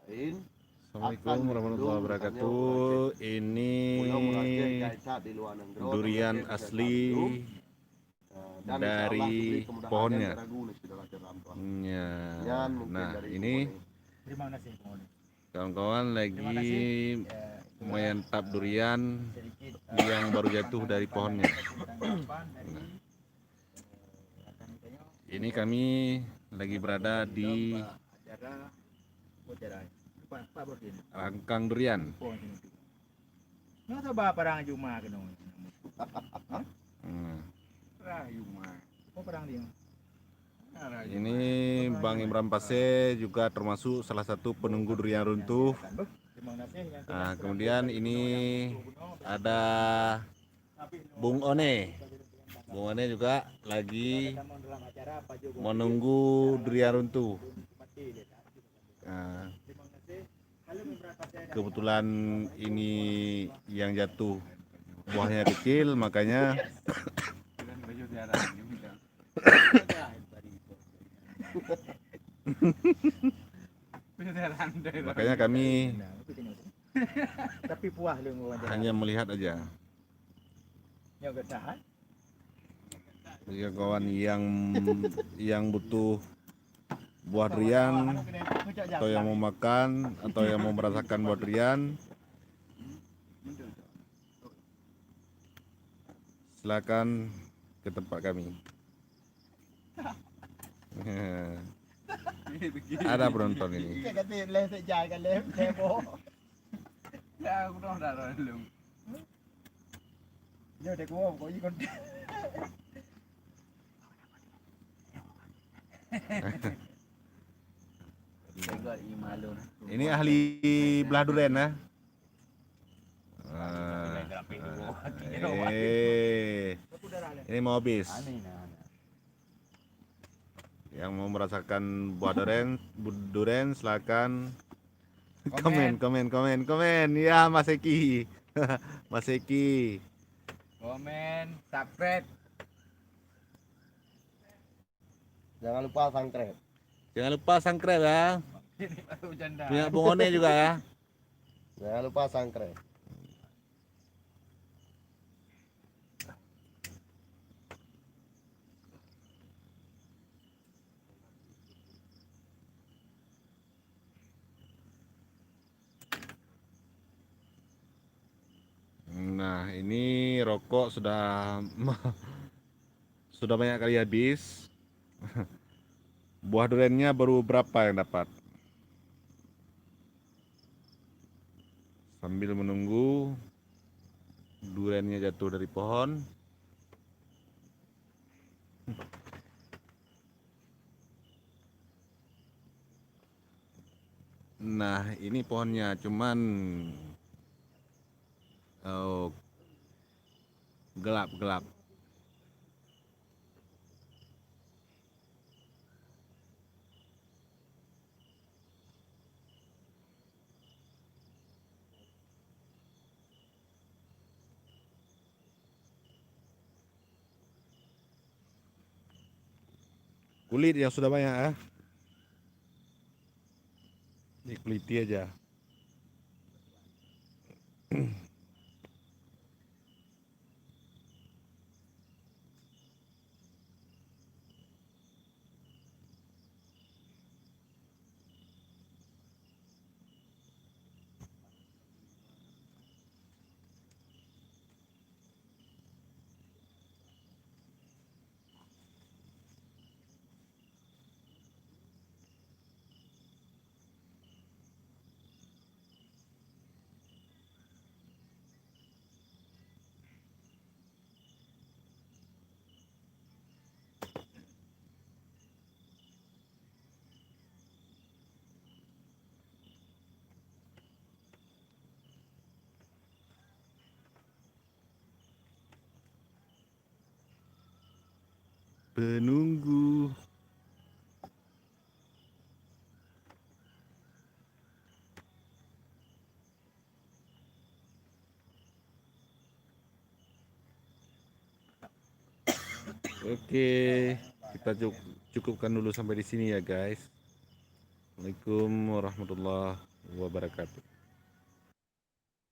Assalamualaikum warahmatullahi wabarakatuh. Ini durian asli dari pohonnya. Nah, ini kawan-kawan lagi menyantap durian yang baru jatuh dari pohonnya. Nah, ini kami lagi berada di Rangkang Durian. Ini Bang Imran Pase juga termasuk salah satu penunggu durian runtuh. Nah, kemudian ini ada Bung One. Bung One juga lagi menunggu durian runtuh. Nah, kebetulan ini yang jatuh buahnya kecil, makanya kami hanya melihat aja. Ya kawan yang butuh buah durian atau yang mau makan atau yang mau merasakan buah durian, silakan ke tempat kami. Ada penonton ini. Ini ahli belah durian ya. Ini mau habis. Yang mau merasakan buah durian silakan komen. Ya Mas Eki. Mas Eki. Komen, subscribe. Jangan lupa subscribe. Jangan lupa subscribe ya. Punya Bung One juga ya. Jangan lupa subscribe. Nah, ini rokok sudah banyak kali habis. Buah duriannya baru berapa yang dapat? Sambil menunggu duriannya jatuh dari pohon. Nah, ini pohonnya cuman gelap. Kulit yang sudah banyak ya. Dikuliti aja. Penunggu. Oke, kita cukupkan dulu sampai di sini ya guys. Assalamualaikum warahmatullahi wabarakatuh.